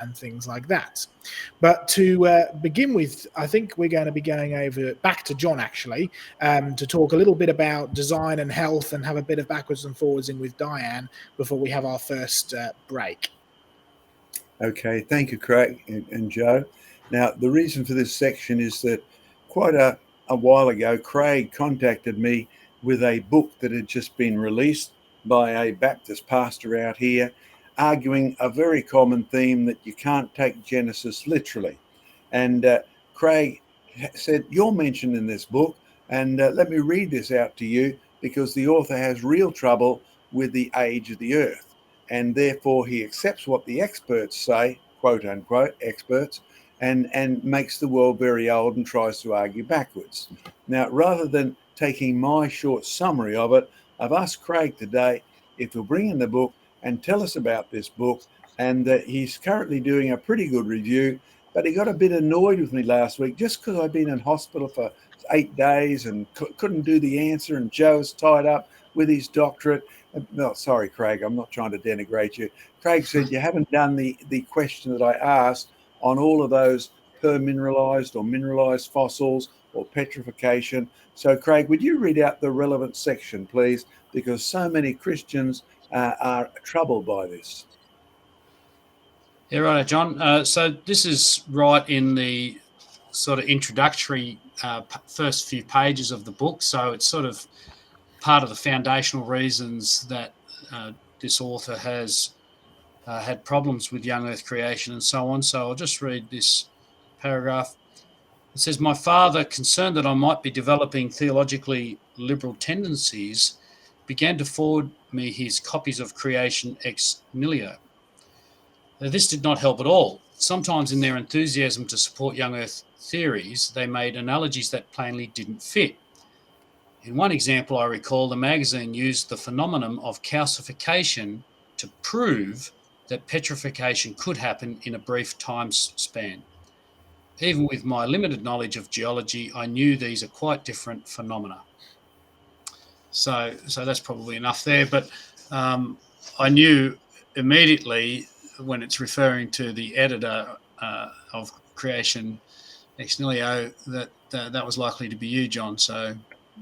and things like that. But to begin with, I think we're going to be going over back to John, actually, to talk a little bit about design and health and have a bit of backwards and forwards in with Diane before we have our first break. Okay, thank you, Craig and Joe. Now, the reason for this section is that quite a while ago, Craig contacted me with a book that had just been released by a Baptist pastor out here, arguing a very common theme that you can't take Genesis literally. And Craig said, "You're mentioned in this book, and let me read this out to you, because the author has real trouble with the age of the earth. And therefore he accepts what the experts say, quote unquote, experts, and makes the world very old and tries to argue backwards." Now, rather than taking my short summary of it, I've asked Craig today if he'll bring in the book and tell us about this book. And he's currently doing a pretty good review, but he got a bit annoyed with me last week just because I've been in hospital for 8 days and couldn't do the answer, and Joe's tied up with his doctorate. No, sorry, Craig, I'm not trying to denigrate you. Craig said you haven't done the question that I asked on all of those permineralized or mineralized fossils or petrification. So, Craig, would you read out the relevant section, please? Because so many Christians are troubled by this. Yeah, right, John. So this is right in the sort of introductory first few pages of the book. So it's sort of part of the foundational reasons that this author has had problems with young earth creation and so on. So I'll just read this paragraph. It says, "My father, concerned that I might be developing theologically liberal tendencies, began to forward me his copies of Creation ex nihilo. This did not help at all. Sometimes in their enthusiasm to support young earth theories, they made analogies that plainly didn't fit. In one example, I recall the magazine used the phenomenon of calcification to prove that petrification could happen in a brief time span. Even with my limited knowledge of geology, I knew these are quite different phenomena." So that's probably enough there. But I knew immediately when it's referring to the editor of Creation ex nihilo that was likely to be you, John. So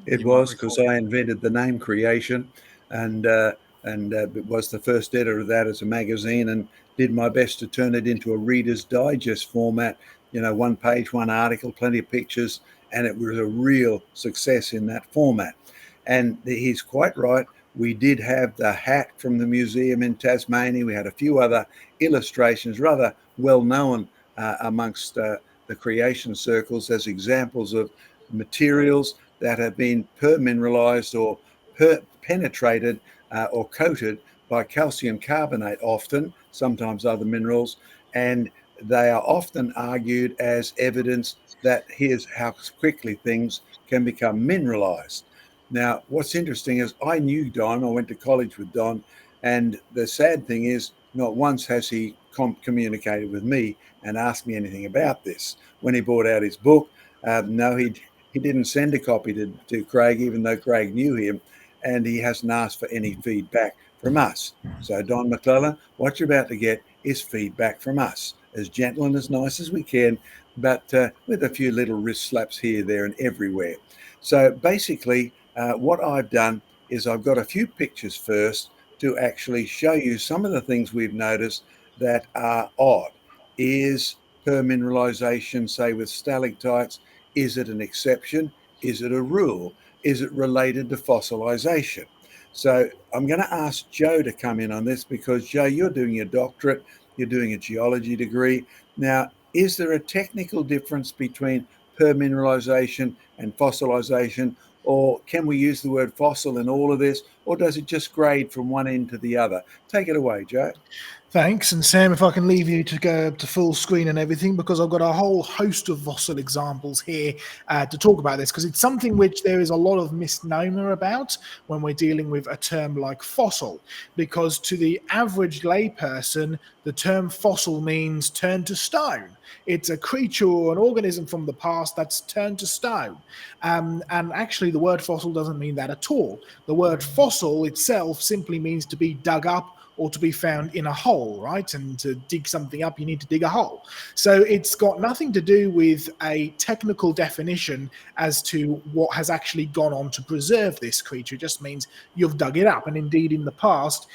it was, because I invented the name Creation, and it was the first editor of that as a magazine, and did my best to turn it into a Reader's Digest format. You know, 1 page, 1 article, plenty of pictures, and it was a real success in that format. And he's quite right. We did have the hat from the museum in Tasmania. We had a few other illustrations, rather well known amongst the creation circles, as examples of materials that have been permineralized or penetrated or coated by calcium carbonate often, sometimes other minerals, and they are often argued as evidence that here's how quickly things can become mineralized. Now, what's interesting is I knew Don. I went to college with Don, and the sad thing is not once has he communicated with me and asked me anything about this. When he brought out his book, no, he didn't send a copy to Craig, even though Craig knew him, and he hasn't asked for any feedback from us. So Don McLellan, what you're about to get is feedback from us, as gentle and as nice as we can, but with a few little wrist slaps here, there, and everywhere. So basically, what I've done is I've got a few pictures first to actually show you some of the things we've noticed that are odd. Is permineralization, say with stalactites, is it an exception? Is it a rule? Is it related to fossilization? So I'm going to ask Joe to come in on this, because Joe, you're doing your doctorate, you're doing a geology degree. Now, is there a technical difference between permineralization and fossilization, or can we use the word fossil in all of this, or does it just grade from one end to the other? Take it away, Joe. Thanks. And Sam, if I can leave you to go up to full screen and everything, because I've got a whole host of fossil examples here to talk about this, because it's something which there is a lot of misnomer about when we're dealing with a term like fossil, because to the average layperson, the term fossil means turned to stone. It's a creature or an organism from the past that's turned to stone. And actually, the word fossil doesn't mean that at all. The word fossil itself simply means to be dug up or to be found in a hole, right? And to dig something up, you need to dig a hole. So it's got nothing to do with a technical definition as to what has actually gone on to preserve this creature. It just means you've dug it up. And indeed, in the past,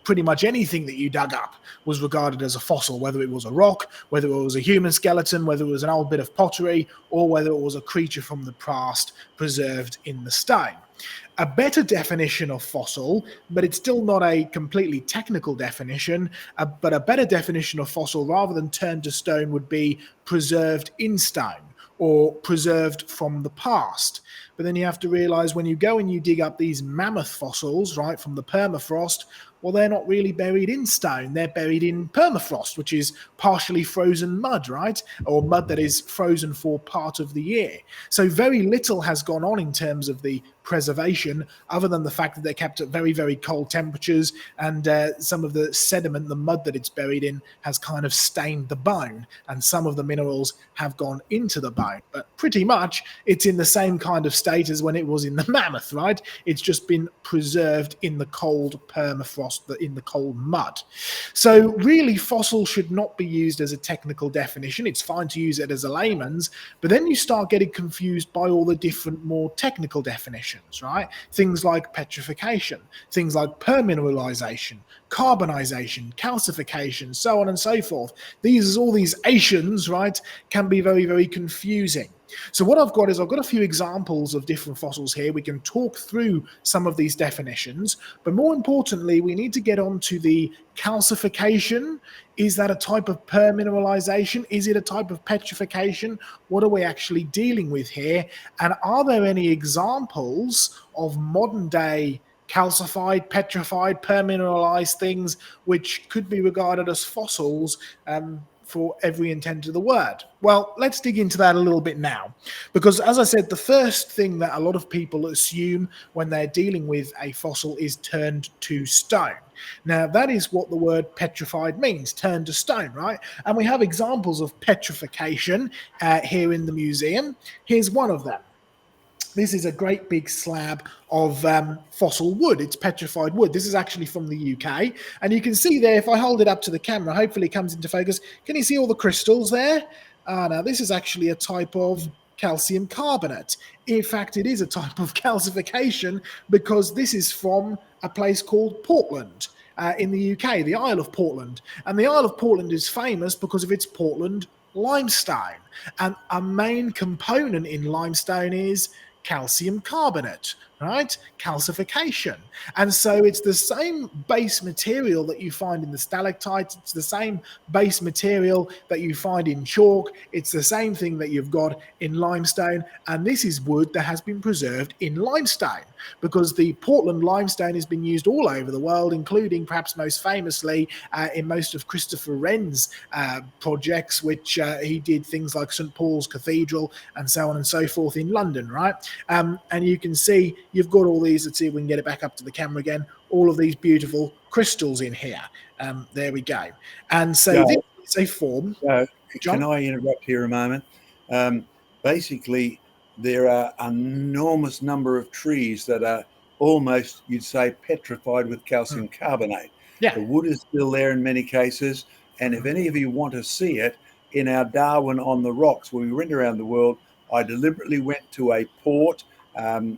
pretty much anything that you dug up was regarded as a fossil, whether it was a rock, whether it was a human skeleton, whether it was an old bit of pottery, or whether it was a creature from the past preserved in the stone. A better definition of fossil, but it's still not a completely technical definition, but a better definition of fossil rather than turned to stone would be preserved in stone or preserved from the past. But then you have to realize when you go and you dig up these mammoth fossils, right, from the permafrost, well, they're not really buried in stone. They're buried in permafrost, which is partially frozen mud, right? Or mud that is frozen for part of the year. So very little has gone on in terms of the preservation, other than the fact that they're kept at very, very cold temperatures, and some of the sediment, the mud that it's buried in, has kind of stained the bone, and some of the minerals have gone into the bone. But pretty much it's in the same kind of state as when it was in the mammoth, right? It's just been preserved in the cold permafrost, in the cold mud. So really, fossil should not be used as a technical definition. It's fine to use it as a layman's, but then you start getting confused by all the different more technical definitions, right? Things like petrification, things like permineralisation, carbonization, calcification, so on and so forth. All these Asians, right, can be very, very confusing. So what I've got is I've got a few examples of different fossils here. We can talk through some of these definitions, but more importantly, we need to get on to the calcification. Is that a type of permineralization? Is it a type of petrification? What are we actually dealing with here? And are there any examples of modern day calcified, petrified, permineralized things which could be regarded as fossils for every intent of the word? Well, let's dig into that a little bit now, because as I said, the first thing that a lot of people assume when they're dealing with a fossil is turned to stone. Now, that is what the word petrified means, turned to stone, right? And we have examples of petrification here in the museum. Here's one of them. This is a great big slab of fossil wood. It's petrified wood. This is actually from the UK. And you can see there, if I hold it up to the camera, hopefully it comes into focus. Can you see all the crystals there? Now, this is actually a type of calcium carbonate. In fact, it is a type of calcification because this is from a place called Portland in the UK, the Isle of Portland. And the Isle of Portland is famous because of its Portland limestone. And a main component in limestone is calcium carbonate, right? Calcification. And so it's the same base material that you find in the stalactites. It's the same base material that you find in chalk. It's the same thing that you've got in limestone. And this is wood that has been preserved in limestone, because the Portland limestone has been used all over the world, including perhaps most famously in most of Christopher Wren's projects, which he did things like St. Paul's Cathedral and so on and so forth in London, right? And you can see you've got all these. Let's see if we can get it back up to the camera again. All of these beautiful crystals in here. There we go. And so this is a form. Can I interrupt here a moment? Basically, there are an enormous number of trees that are almost, you'd say, petrified with calcium carbonate. Yeah. The wood is still there in many cases. And if any of you want to see it, in our Darwin on the Rocks, where we went around the world, I deliberately went to a port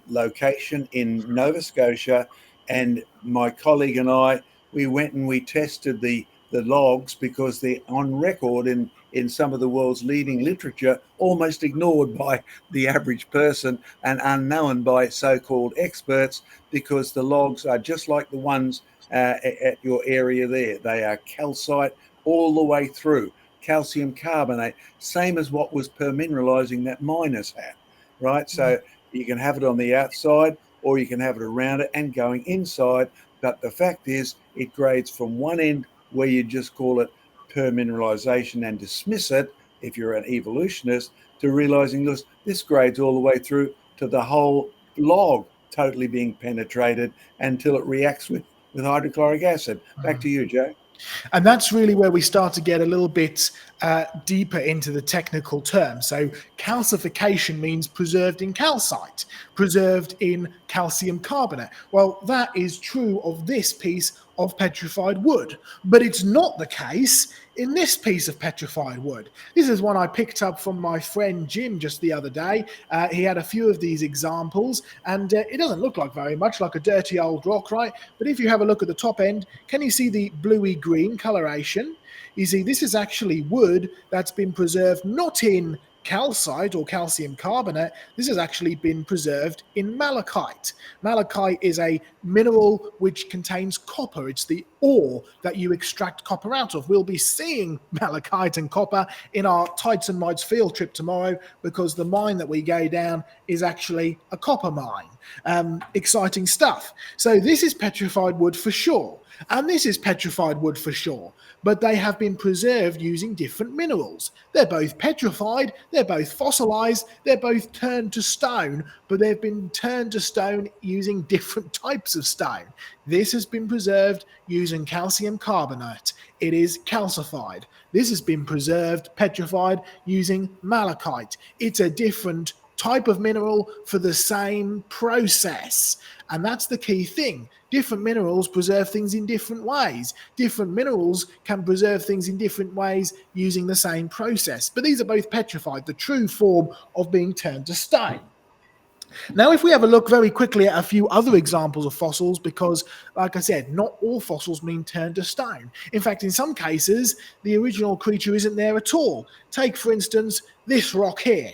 location in Nova Scotia, and my colleague and I, we went and we tested the logs, because they're on record in some of the world's leading literature, almost ignored by the average person and unknown by so-called experts, because the logs are just like the ones at your area there. They are calcite all the way through, calcium carbonate, same as what was permineralizing that miners had, right? So you can have it on the outside or you can have it around it and going inside. But the fact is, it grades from one end where you just call it permineralization and dismiss it if you're an evolutionist, to realizing this grades all the way through to the whole log totally being penetrated until it reacts with hydrochloric acid. Back to you, Joe. And that's really where we start to get a little bit deeper into the technical terms. So calcification means preserved in calcite, preserved in calcium carbonate. Well, that is true of this piece of petrified wood. But it's not the case in this piece of petrified wood. This is one I picked up from my friend Jim just the other day. He had a few of these examples, and it doesn't look like very much, like a dirty old rock, right? But if you have a look at the top end, can you see the bluey green coloration? You see, this is actually wood that's been preserved not in calcite or calcium carbonate. This has actually been preserved in malachite. Malachite is a mineral which contains copper. It's the ore that you extract copper out of. We'll be seeing malachite and copper in our Tights and Mites field trip tomorrow, because the mine that we go down is actually a copper mine. Exciting stuff. So this is petrified wood for sure, and this is petrified wood for sure, but they have been preserved using different minerals. They're both petrified, they're both fossilized, they're both turned to stone, but they've been turned to stone using different types of stone. This has been preserved using calcium carbonate. It is calcified. This has been preserved, petrified, using malachite. It's a different type of mineral for the same process. And that's the key thing. Different minerals preserve things in different ways. Different minerals can preserve things in different ways using the same process. But these are both petrified, the true form of being turned to stone. Now, if we have a look very quickly at a few other examples of fossils, because, like I said, not all fossils mean turned to stone. In fact, in some cases, the original creature isn't there at all. Take, for instance, this rock here.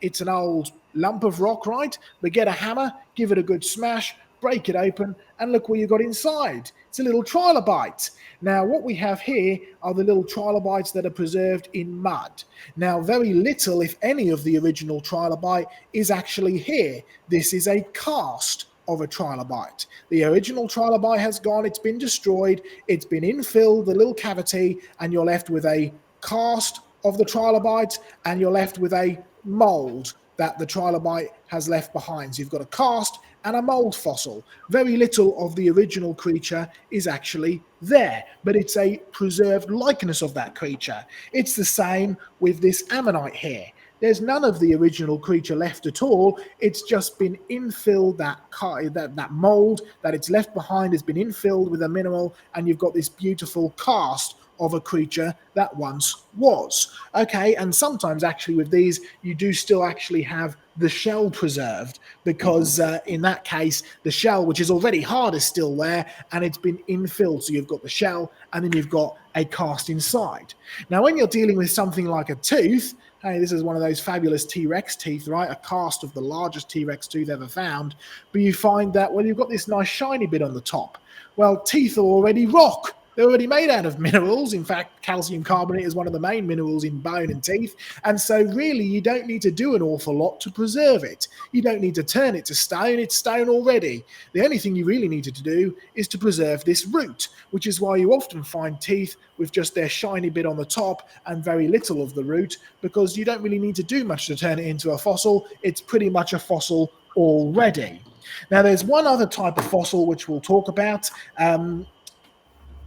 It's an old lump of rock, right? But get a hammer, give it a good smash, break it open, and look what you got inside. It's a little trilobite. Now, what we have here are the little trilobites that are preserved in mud. Now, very little, if any, of the original trilobite is actually here. This is a cast of a trilobite. The original trilobite has gone, it's been destroyed, it's been infilled, the little cavity, and you're left with a cast of the trilobite, and you're left with a mold that the trilobite has left behind. So you've got a cast and a mold fossil. Very little of the original creature is actually there, but it's a preserved likeness of that creature. It's the same with this ammonite here. There's none of the original creature left at all. It's just been infilled, that mold that it's left behind has been infilled with a mineral, and you've got this beautiful cast of a creature that once was. Okay, and sometimes actually with these, you do still actually have the shell preserved, because in that case, the shell, which is already hard, is still there, and it's been infilled. So you've got the shell, and then you've got a cast inside. Now, when you're dealing with something like a tooth, hey, this is one of those fabulous T-Rex teeth, right? A cast of the largest T-Rex tooth ever found. But you find that, well, you've got this nice shiny bit on the top. Well, teeth are already rock. They're already made out of minerals. In fact, calcium carbonate is one of the main minerals in bone and teeth. And so really, you don't need to do an awful lot to preserve it. You don't need to turn it to stone. It's stone already. The only thing you really needed to do is to preserve this root, which is why you often find teeth with just their shiny bit on the top and very little of the root, because you don't really need to do much to turn it into a fossil. It's pretty much a fossil already. Now, there's one other type of fossil which we'll talk about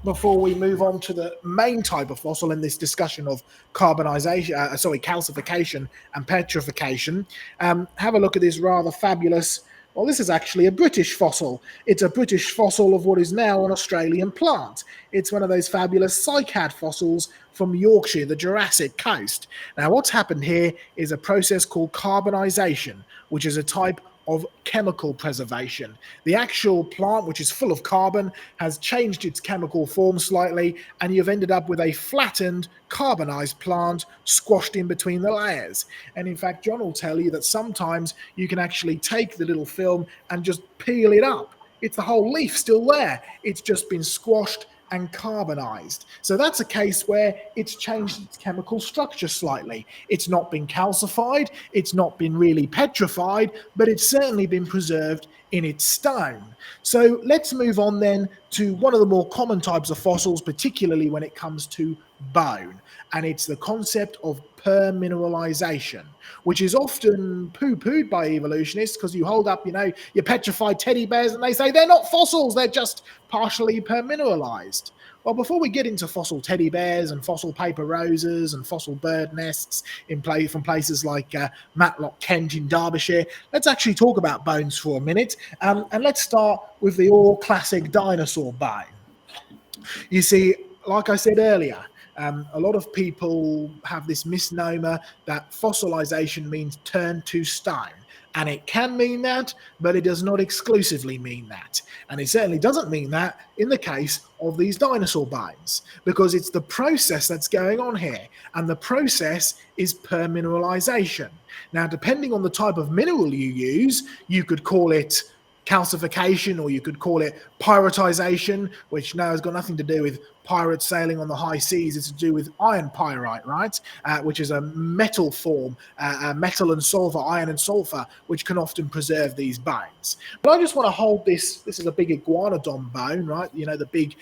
before we move on to the main type of fossil in this discussion of calcification and petrification. Have a look at this rather fabulous, well, this is actually a British fossil. It's a British fossil of what is now an Australian plant. It's one of those fabulous cycad fossils from Yorkshire, the Jurassic coast. Now, what's happened here is a process called carbonisation, which is a type of chemical preservation. The actual plant, which is full of carbon, has changed its chemical form slightly, and you've ended up with a flattened, carbonized plant squashed in between the layers. And in fact, John will tell you that sometimes you can actually take the little film and just peel it up. It's the whole leaf still there. It's just been squashed and carbonized. So that's a case where it's changed its chemical structure slightly. It's not been calcified, it's not been really petrified, but it's certainly been preserved in its stone. So let's move on then to one of the more common types of fossils, particularly when it comes to bone, and it's the concept of permineralisation, which is often poo-pooed by evolutionists, because you hold up, your petrified teddy bears and they say they're not fossils, they're just partially permineralised. Well, before we get into fossil teddy bears and fossil paper roses and fossil bird nests from places like Matlock, Kent in Derbyshire, let's actually talk about bones for a minute. And let's start with the all-classic dinosaur bone. You see, like I said earlier, a lot of people have this misnomer that fossilization means turn to stone. And it can mean that, but it does not exclusively mean that. And it certainly doesn't mean that in the case of these dinosaur bones, because it's the process that's going on here. And the process is permineralisation. Now, depending on the type of mineral you use, you could call it calcification, or you could call it pyritization, which now has got nothing to do with pirates sailing on the high seas. It's to do with iron pyrite, right? Which is a metal form, metal and sulfur, iron and sulfur, which can often preserve these bones. But I just want to hold this. This is a big Iguanodon bone, right? You know, the big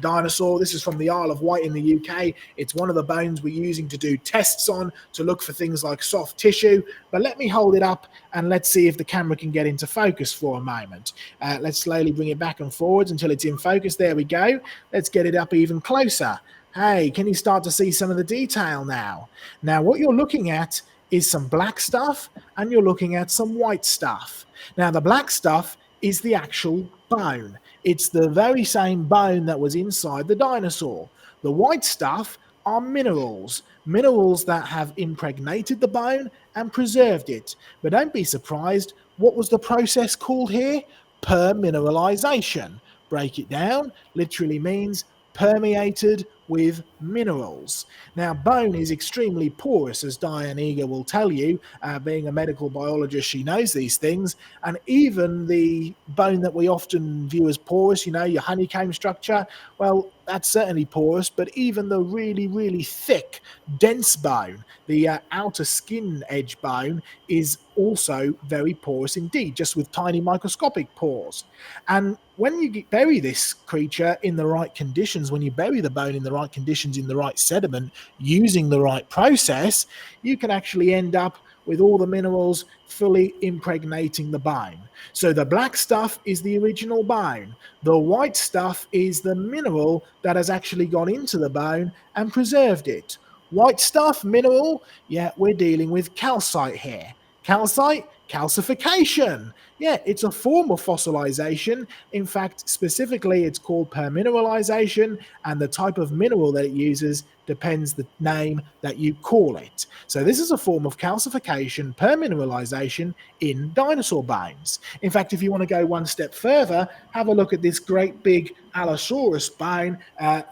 dinosaur. This is from the Isle of Wight in the UK. It's one of the bones we're using to do tests on to look for things like soft tissue. But let me hold it up and let's see if the camera can get into focus for a moment. Let's slowly bring it back and forwards until it's in focus. There we go. Let's get it up even closer. Hey, can you start to see some of the detail now? Now, what you're looking at is some black stuff and you're looking at some white stuff. Now, the black stuff is the actual bone. It's the very same bone that was inside the dinosaur. The white stuff are minerals that have impregnated the bone and preserved it. But don't be surprised, what was the process called here? Permineralisation. Break it down, literally means permeated with minerals. Now, bone is extremely porous, as Diane Eager will tell you. Being a medical biologist, she knows these things. And even the bone that we often view as porous, you know, your honeycomb structure, well, that's certainly porous, but even the really, really thick, dense bone, the outer skin edge bone, is also very porous indeed, just with tiny microscopic pores. And when you bury this creature in the right conditions, when you bury the bone in the right conditions, in the right sediment, using the right process, you can actually end up with all the minerals fully impregnating the bone. So the black stuff is the original bone. The white stuff is the mineral that has actually gone into the bone and preserved it. White stuff, mineral, yeah, we're dealing with calcite here. Calcite, calcification. Yeah, it's a form of fossilization. In fact, specifically, it's called permineralization, and the type of mineral that it uses depends the name that you call it. So this is a form of calcification, permineralization in dinosaur bones. In fact, if you want to go one step further, have a look at this great big Allosaurus bone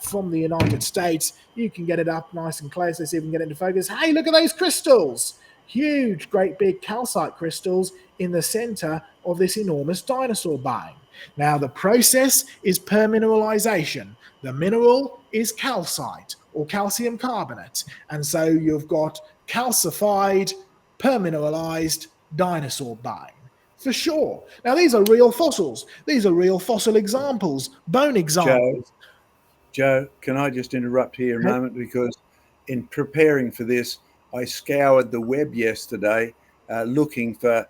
from the United States. You can get it up nice and close. Let's see if we can get it into focus. Hey, look at those crystals. Huge, great big calcite crystals in the center of this enormous dinosaur bone. Now, the process is permineralization. The mineral is calcite or calcium carbonate. And so you've got calcified, permineralized dinosaur bone. For sure. Now, these are real fossils. These are real fossil examples, bone examples. Joe, can I just interrupt here a moment? Because in preparing for this, I scoured the web yesterday looking for,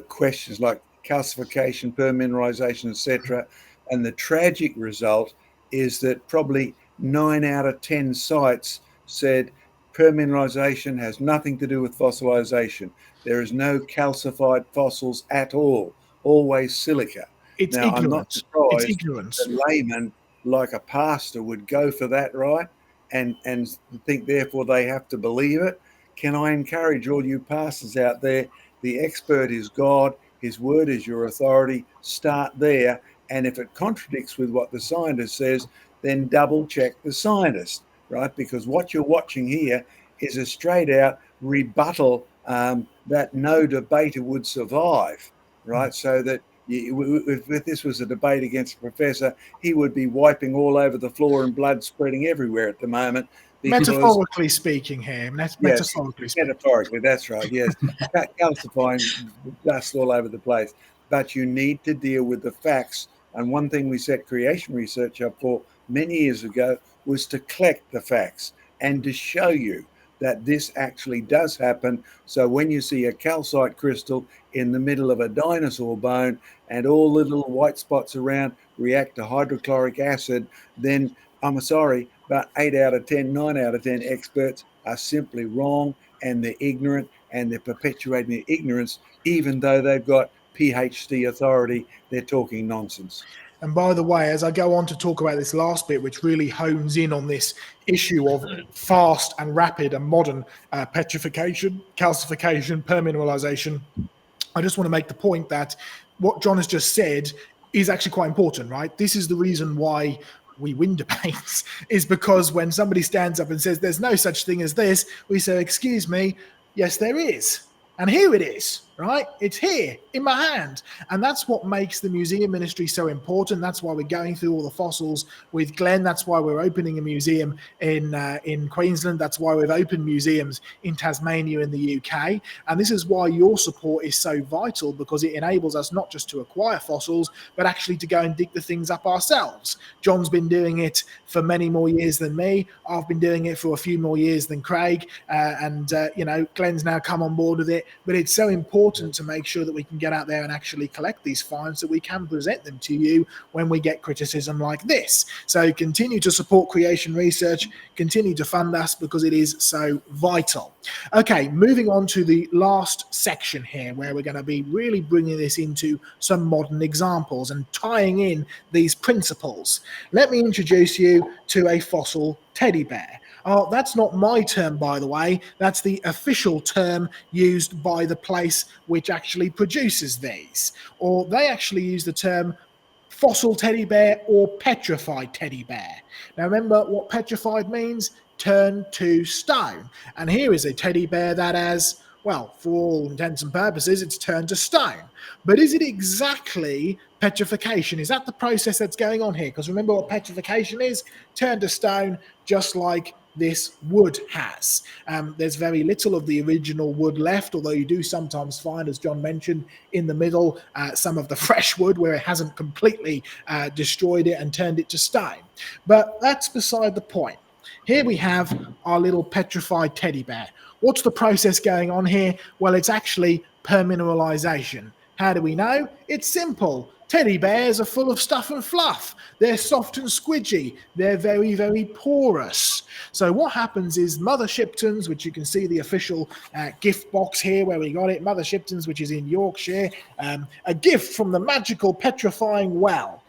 questions like calcification, permineralization, etc. And the tragic result is that probably 9 out of 10 sites said permineralization has nothing to do with fossilization. There is no calcified fossils at all, always silica. It's now, ignorance. I'm not surprised it's ignorance. that layman like a pastor would go for that, right? And think therefore they have to believe it. Can I encourage all you pastors out there? The expert is God. His word is your authority. Start there. And if it contradicts with what the scientist says, then double check the scientist, right? Because what you're watching here is a straight out rebuttal that no debater would survive, right? So that if this was a debate against a professor, he would be wiping all over the floor and blood spreading everywhere at the moment. Metaphorically speaking here. Metaphorically speaking. Metaphorically, that's right, yes. Calcifying dust all over the place. But you need to deal with the facts. And one thing we set creation research up for many years ago was to collect the facts and to show you that this actually does happen. So when you see a calcite crystal in the middle of a dinosaur bone and all the little white spots around react to hydrochloric acid, then I'm sorry, but 8 out of 10, 9 out of 10 experts are simply wrong, and they're ignorant, and they're perpetuating their ignorance, even though they've got PhD authority. They're talking nonsense. And by the way, as I go on to talk about this last bit, which really hones in on this issue of fast and rapid and modern petrification, calcification, permineralisation, I just want to make the point that what John has just said is actually quite important, right? This is the reason why we win debates, is because when somebody stands up and says there's no such thing as this, we say, excuse me, yes, there is. And here it is, right? It's here in my hand. And that's what makes the museum ministry so important. That's why we're going through all the fossils with Glenn. That's why we're opening a museum in Queensland. That's why we've opened museums in Tasmania in the UK. And this is why your support is so vital, because it enables us not just to acquire fossils, but actually to go and dig the things up ourselves. John's been doing it for many more years than me. I've been doing it for a few more years than Craig. Glenn's now come on board with it. But it's so important to make sure that we can get out there and actually collect these finds so we can present them to you when we get criticism like this. So continue to support creation research, continue to fund us, because it is so vital. Okay, moving on to the last section here, where we're going to be really bringing this into some modern examples and tying in these principles. Let me introduce you to a fossil teddy bear. Oh, that's not my term, by the way. That's the official term used by the place which actually produces these. Or they actually use the term fossil teddy bear or petrified teddy bear. Now, remember what petrified means? Turned to stone. And here is a teddy bear that has, well, for all intents and purposes, it's turned to stone. But is it exactly petrification? Is that the process that's going on here? Because remember what petrification is? Turned to stone, just like this wood has. There's very little of the original wood left, although you do sometimes find, as John mentioned, in the middle, some of the fresh wood where it hasn't completely destroyed it and turned it to stone. But that's beside the point. Here we have our little petrified teddy bear. What's the process going on here? Well, it's actually permineralisation. How do we know? It's simple. Teddy bears are full of stuff and fluff. They're soft and squidgy. They're very, very porous. So what happens is Mother Shipton's, which you can see the official gift box here where we got it, Mother Shipton's, which is in Yorkshire, a gift from the magical petrifying well.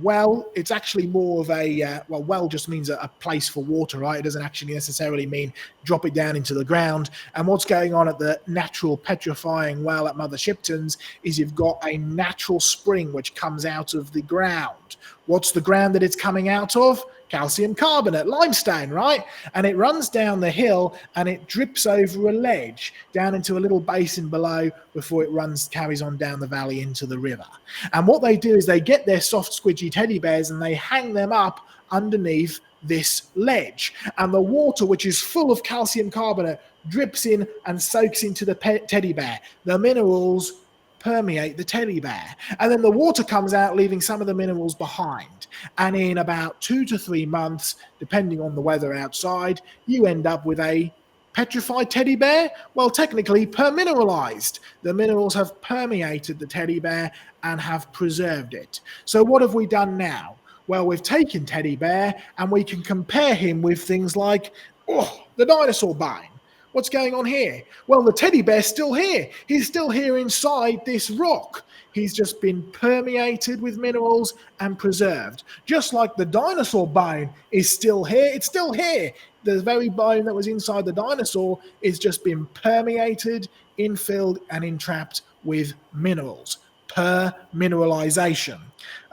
Well, it's actually more of a, well just means a place for water, right? It doesn't actually necessarily mean drop it down into the ground. And what's going on at the natural petrifying well at Mother Shipton's is you've got a natural spring which comes out of the ground. What's the ground that it's coming out of? Calcium carbonate, limestone, right? And it runs down the hill and it drips over a ledge down into a little basin below before it carries on down the valley into the river. And what they do is they get their soft, squidgy teddy bears and they hang them up underneath this ledge. And the water, which is full of calcium carbonate, drips in and soaks into the teddy bear. The minerals permeate the teddy bear, and then the water comes out, leaving some of the minerals behind. And in about 2 to 3 months, depending on the weather outside, you end up with a petrified teddy bear. Well, technically permineralized. The minerals have permeated the teddy bear and have preserved it. So what have we done now? Well, we've taken teddy bear and we can compare him with things like the dinosaur bone. What's going on here? Well, the teddy bear's still here. He's still here inside this rock. He's just been permeated with minerals and preserved. Just like the dinosaur bone is still here. It's still here. The very bone that was inside the dinosaur is just been permeated, infilled, and entrapped with minerals. Permineralisation.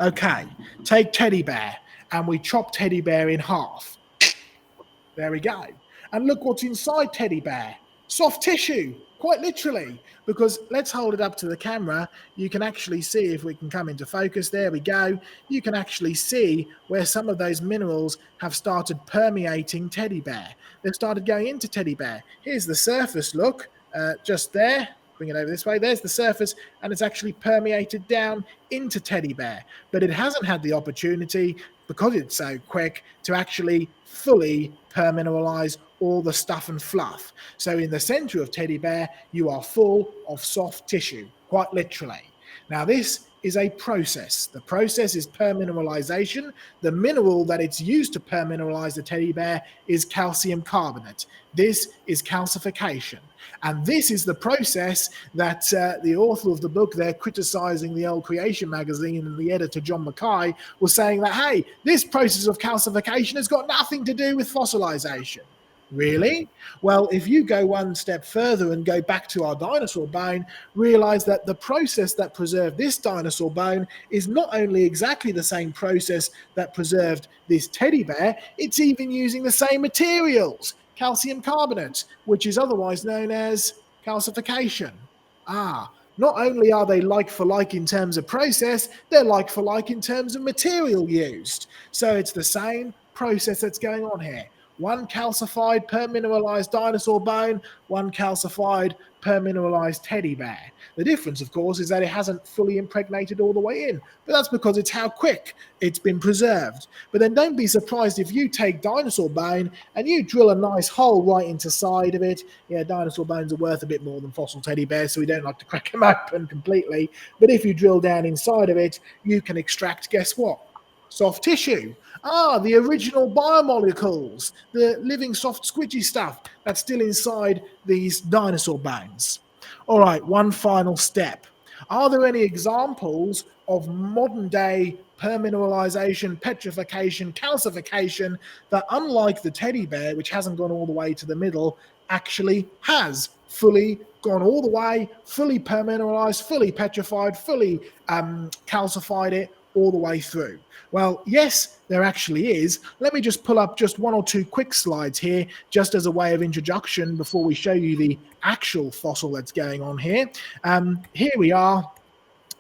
Okay, take teddy bear, and we chop teddy bear in half. There we go. And look what's inside teddy bear. Soft tissue, quite literally. Because let's hold it up to the camera. You can actually see, if we can come into focus, there we go. You can actually see where some of those minerals have started permeating teddy bear. They've started going into teddy bear. Here's the surface look, just there. Bring it over this way. There's the surface, and it's actually permeated down into teddy bear. But it hasn't had the opportunity, because it's so quick, to actually fully permineralize all the stuff and fluff. So in the center of teddy bear, you are full of soft tissue, quite literally. Now this is a process. The process is permineralisation. The mineral that it's used to permineralise the teddy bear is calcium carbonate. This is calcification. And this is the process that the author of the book there, criticising the old Creation magazine, and the editor, John McKay, was saying that, hey, this process of calcification has got nothing to do with fossilisation. Really? Well, if you go one step further and go back to our dinosaur bone, realize that the process that preserved this dinosaur bone is not only exactly the same process that preserved this teddy bear, it's even using the same materials, calcium carbonate, which is otherwise known as calcification. Not only are they like for like in terms of process, they're like for like in terms of material used. So it's the same process that's going on here. One calcified, permineralized dinosaur bone, one calcified, permineralized teddy bear. The difference, of course, is that it hasn't fully impregnated all the way in, but that's because it's how quick it's been preserved. But then don't be surprised if you take dinosaur bone and you drill a nice hole right into the side of it. Yeah, dinosaur bones are worth a bit more than fossil teddy bears, so we don't like to crack them open completely. But if you drill down inside of it, you can extract, guess what? Soft tissue. The original biomolecules, the living soft squidgy stuff that's still inside these dinosaur bones. All right, one final step. Are there any examples of modern day permineralization, petrification, calcification that, unlike the teddy bear, which hasn't gone all the way to the middle, actually has fully gone all the way, fully permineralized, fully petrified, fully calcified it all the way through? Well, yes, there actually is. Let me just pull up just one or two quick slides here, just as a way of introduction before we show you the actual fossil that's going on here. Here we are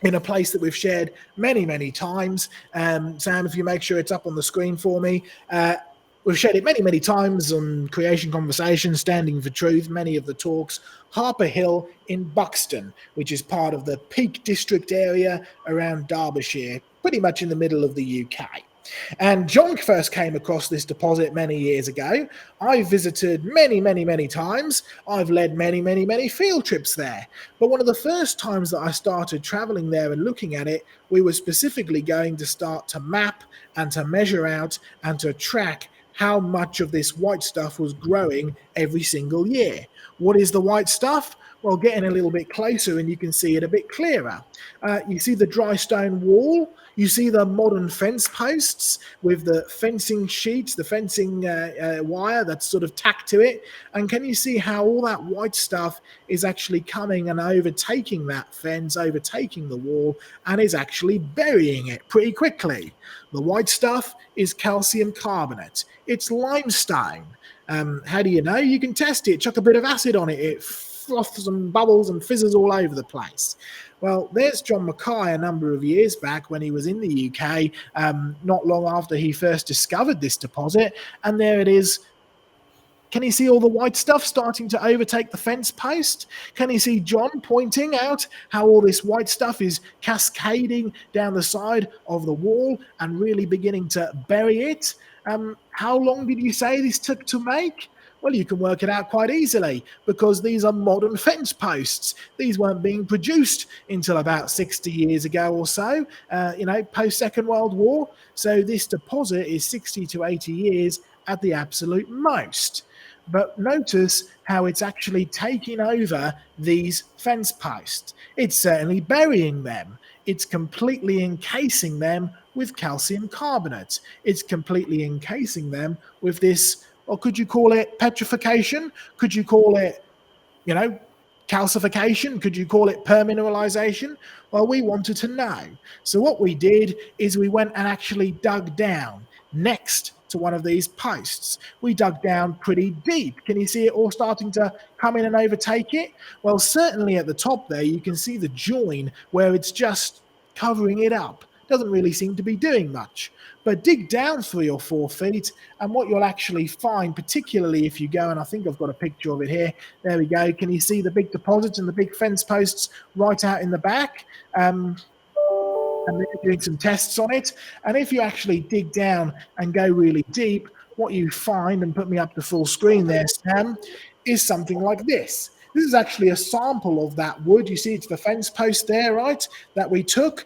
in a place that we've shared many, many times. Sam, if you make sure it's up on the screen for me. We've shared it many, many times on Creation Conversation, Standing for Truth, many of the talks. Harper Hill in Buxton, which is part of the Peak District area around Derbyshire, pretty much in the middle of the UK. And John first came across this deposit many years ago. I've visited many, many, many times. I've led many, many, many field trips there. But one of the first times that I started traveling there and looking at it, we were specifically going to start to map and to measure out and to track how much of this white stuff was growing every single year. What is the white stuff? Well, getting a little bit closer and you can see it a bit clearer. You see the dry stone wall. You see the modern fence posts with the fencing sheets, the fencing wire that's sort of tacked to it. And can you see how all that white stuff is actually coming and overtaking that fence, overtaking the wall, and is actually burying it pretty quickly? The white stuff is calcium carbonate. It's limestone. How do you know? You can test it. Chuck a bit of acid on it. It froths and bubbles and fizzes all over the place. Well, there's John McKay a number of years back when he was in the UK, not long after he first discovered this deposit. And there it is. Can you see all the white stuff starting to overtake the fence post? Can you see John pointing out how all this white stuff is cascading down the side of the wall and really beginning to bury it? How long did you say this took to make? Well, you can work it out quite easily because these are modern fence posts. These weren't being produced until about 60 years ago or so, post-Second World War. So this deposit is 60 to 80 years at the absolute most. But notice how it's actually taking over these fence posts. It's certainly burying them. It's completely encasing them with calcium carbonate. It's completely encasing them with this, or could you call it petrification? Could you call it, calcification? Could you call it permineralization? Well, we wanted to know. So what we did is we went and actually dug down next to one of these posts. We dug down pretty deep. Can you see it all starting to come in and overtake it? Well, certainly at the top there, you can see the join where it's just covering it up. Doesn't really seem to be doing much. But dig down 3 or 4 feet, and what you'll actually find, particularly if you go, and I think I've got a picture of it here. There we go. Can you see the big deposits and the big fence posts right out in the back? And they're doing some tests on it. And if you actually dig down and go really deep, what you find, and put me up to full screen there, Sam, is something like this. This is actually a sample of that wood. You see, it's the fence post there, right, that we took.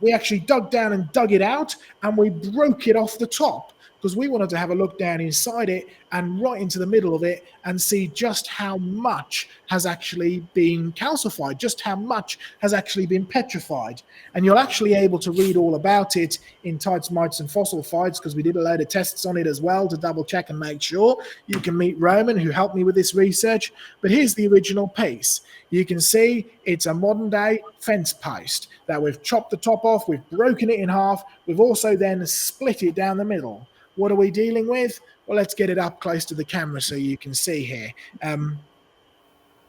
We actually dug down and dug it out, and we broke it off the top because we wanted to have a look down inside it and right into the middle of it and see just how much has actually been calcified, just how much has actually been petrified. And you're actually able to read all about it in Tights, Mites and Fossil Fights, because we did a load of tests on it as well to double check and make sure. You can meet Roman, who helped me with this research. But here's the original piece. You can see it's a modern day fence post that we've chopped the top off, we've broken it in half, we've also then split it down the middle. What are we dealing with? Well, let's get it up close to the camera so you can see here.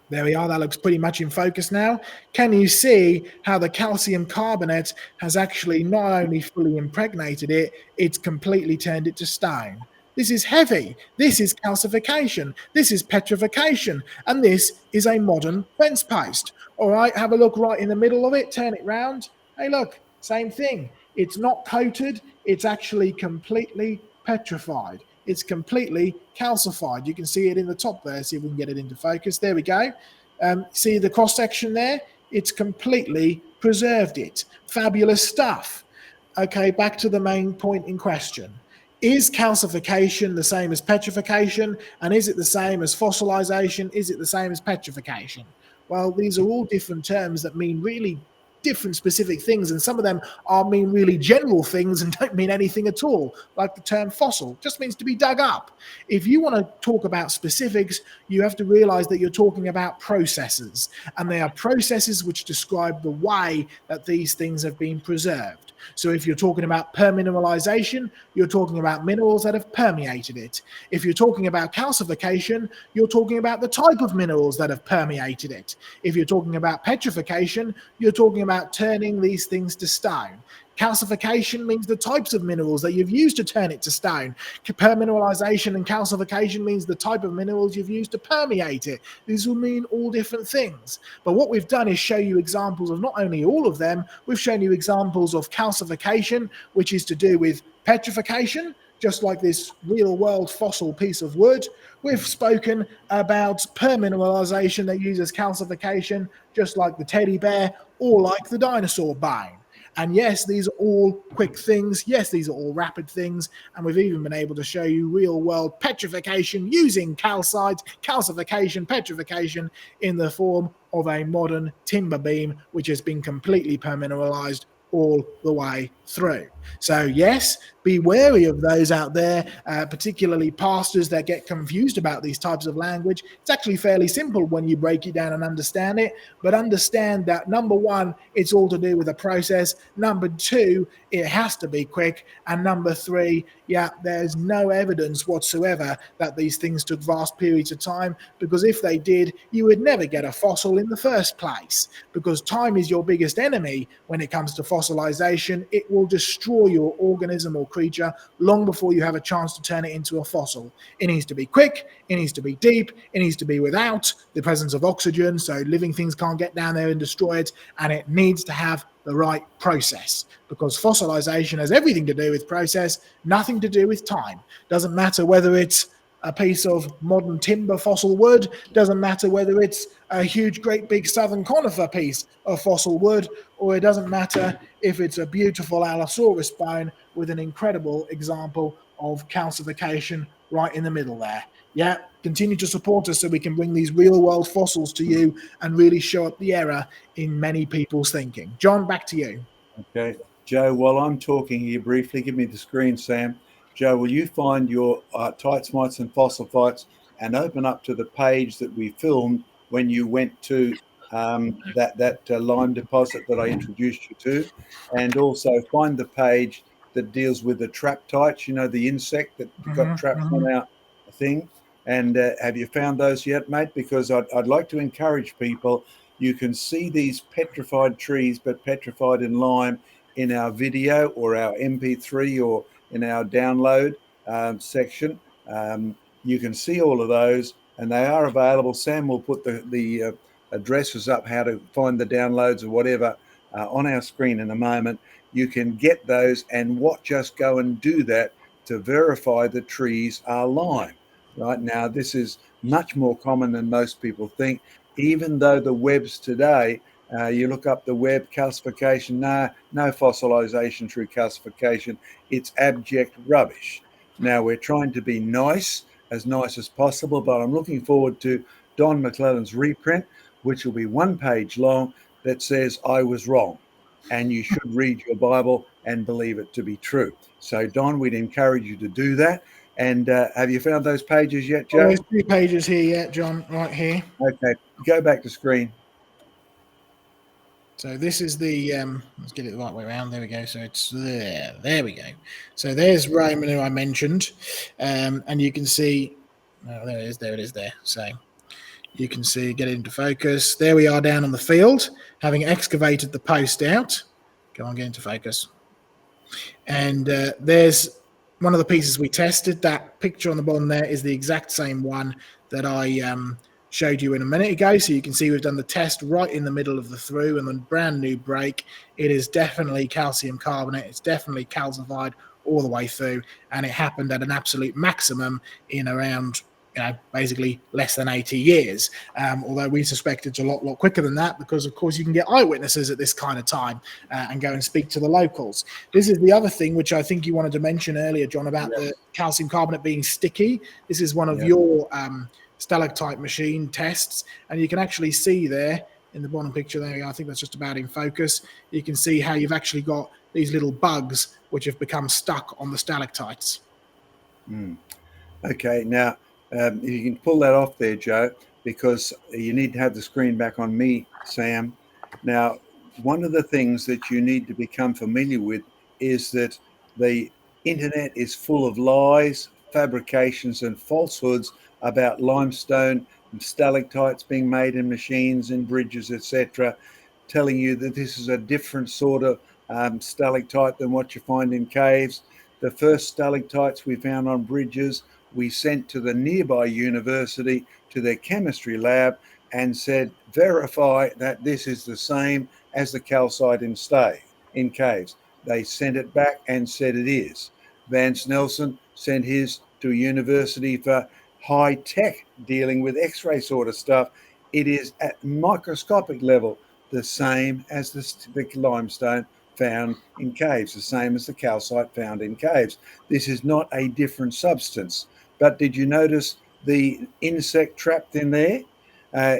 There we are. That looks pretty much in focus now. Can you see how the calcium carbonate has actually not only fully impregnated it, it's completely turned it to stone. This is heavy. This is calcification. This is petrification. And this is a modern fence post. All right, have a look right in the middle of it. Turn it round. Hey, look, same thing. It's not coated. It's actually completely petrified. It's completely calcified. You can see it in the top there. See if we can get it into focus. There we go. See the cross section there? It's completely preserved it. Fabulous stuff. Okay, back to the main point in question. Is calcification the same as petrification? And is it the same as fossilisation? Is it the same as petrification? Well, these are all different terms that mean really different specific things, and some of them mean really general things and don't mean anything at all, like the term fossil just means to be dug up. If you want to talk about specifics, you have to realize that you're talking about processes, and they are processes which describe the way that these things have been preserved. So if you're talking about permineralisation, you're talking about minerals that have permeated it. If you're talking about calcification, you're talking about the type of minerals that have permeated it. If you're talking about petrification, you're talking about turning these things to stone. Calcification means the types of minerals that you've used to turn it to stone. Permineralisation and calcification means the type of minerals you've used to permeate it. These will mean all different things. But what we've done is show you examples of not only all of them, we've shown you examples of calcification, which is to do with petrification, just like this real-world fossil piece of wood. We've spoken about permineralisation that uses calcification, just like the teddy bear or like the dinosaur bone. And yes, these are all quick things. Yes, these are all rapid things. And we've even been able to show you real-world petrification using calcite, calcification, petrification in the form of a modern timber beam, which has been completely permineralized all the way through. So yes, be wary of those out there, particularly pastors that get confused about these types of language. It's actually fairly simple when you break it down and understand it, but understand that number one, it's all to do with a process. Number two, it has to be quick. And number three, there's no evidence whatsoever that these things took vast periods of time, because if they did, you would never get a fossil in the first place, because time is your biggest enemy when it comes to fossilization. It will destroy your organism or creature long before you have a chance to turn it into a fossil. It needs to be quick, it needs to be deep, it needs to be without the presence of oxygen, so living things can't get down there and destroy it, and it needs to have the right process, because fossilization has everything to do with process, nothing to do with time. Doesn't matter whether it's a piece of modern timber fossil wood, doesn't matter whether it's a huge great big southern conifer piece of fossil wood, or it doesn't matter if it's a beautiful Allosaurus bone with an incredible example of calcification right in the middle there. Continue to support us so we can bring these real world fossils to you and really show up the error in many people's thinking. John, back to you. Okay, Joe, while I'm talking here briefly, give me the screen, Sam. Joe, will you find your Tights, Mites and Fossil Fights and open up to the page that we filmed when you went to that lime deposit that I introduced you to, and also find the page that deals with the trap tights, the insect that got trapped on our thing. And have you found those yet, mate? Because I'd like to encourage people. You can see these petrified trees, but petrified in lime, in our video or our MP3 or in our download section. You can see all of those, and they are available. Sam will put the addresses up, how to find the downloads or whatever, on our screen in a moment. You can get those and watch us go and do that to verify the trees are lime. right? Now, this is much more common than most people think, even though the webs today, you look up the web, calcification, no fossilization through calcification. It's abject rubbish. Now, we're trying to be nice as possible, but I'm looking forward to Don McLellan's reprint, which will be 1 page long, that says, I was wrong. And you should read your Bible and believe it to be true. So, Don, we'd encourage you to do that. And have you found those pages yet, Joe? Oh, there's 2 pages here yet, John, right here. Okay, go back to screen. So this is the, let's get it the right way around. There we go. So it's there. There we go. So there's Roman, who I mentioned. And you can see, oh, there it is. There it is there. So you can see, get it into focus. There we are down on the field, having excavated the post out. Come on, get into focus. And there's one of the pieces we tested. That picture on the bottom there is the exact same one that I showed you in a minute ago. So you can see we've done the test right in the middle of the through and the brand new break. It is definitely calcium carbonate. It's definitely calcified all the way through. And it happened at an absolute maximum in around, basically less than 80 years. Although we suspect it's a lot quicker than that, because of course you can get eyewitnesses at this kind of time and go and speak to the locals. This is the other thing which I think you wanted to mention earlier, John, about the calcium carbonate being sticky. This is one of your stalactite machine tests, and you can actually see there in the bottom picture there, I think that's just about in focus, you can see how you've actually got these little bugs which have become stuck on the stalactites. Okay, now you can pull that off there, Joe, because you need to have the screen back on me, Sam. Now, one of the things that you need to become familiar with is that the internet is full of lies, fabrications, and falsehoods about limestone and stalactites being made in machines, in bridges, etc., telling you that this is a different sort of stalactite than what you find in caves. The first stalactites we found on bridges, we sent to the nearby university, to their chemistry lab, and said, verify that this is the same as the calcite in caves. They sent it back and said it is. Vance Nelson sent his to a university for high tech, dealing with X-ray sort of stuff. It is at microscopic level the same as the limestone found in caves, the same as the calcite found in caves. This is not a different substance. But did you notice the insect trapped in there?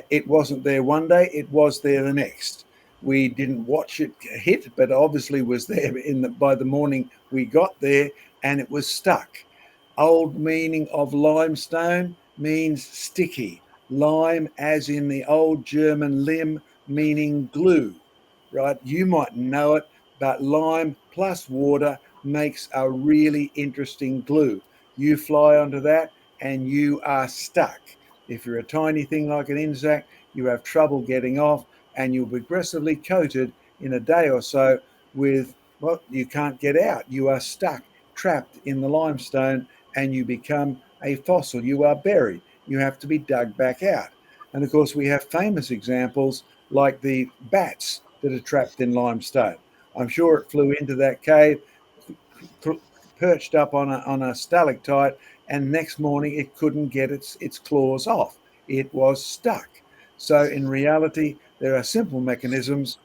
It wasn't there one day, it was there the next. We didn't watch it hit, but obviously was there by the morning we got there, and it was stuck. Old meaning of limestone means sticky. Lime, as in the old German limb, meaning glue, right? You might know it, but lime plus water makes a really interesting glue. You fly onto that and you are stuck. If you're a tiny thing like an insect, you have trouble getting off, and you'll be aggressively coated in a day or so with, well, you can't get out. You are stuck, trapped in the limestone, and you become a fossil. You are buried. You have to be dug back out. And of course, we have famous examples like the bats that are trapped in limestone. I'm sure it flew into that cave, perched up on a stalactite, and next morning it couldn't get its claws off. It was stuck. So in reality, there are simple mechanisms.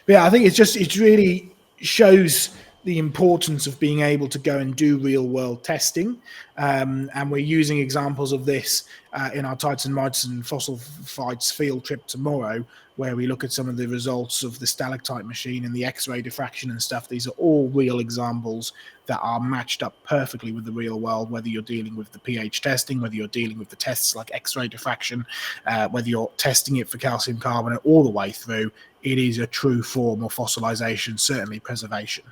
Yeah, I think it really shows the importance of being able to go and do real world testing. And we're using examples of this in our Titan and Miton fossil fights field trip tomorrow, where we look at some of the results of the stalactite machine and the X-ray diffraction and stuff. These are all real examples that are matched up perfectly with the real world, whether you're dealing with the pH testing, whether you're dealing with the tests like X-ray diffraction, whether you're testing it for calcium carbonate all the way through. It is a true form of fossilization, certainly preservation.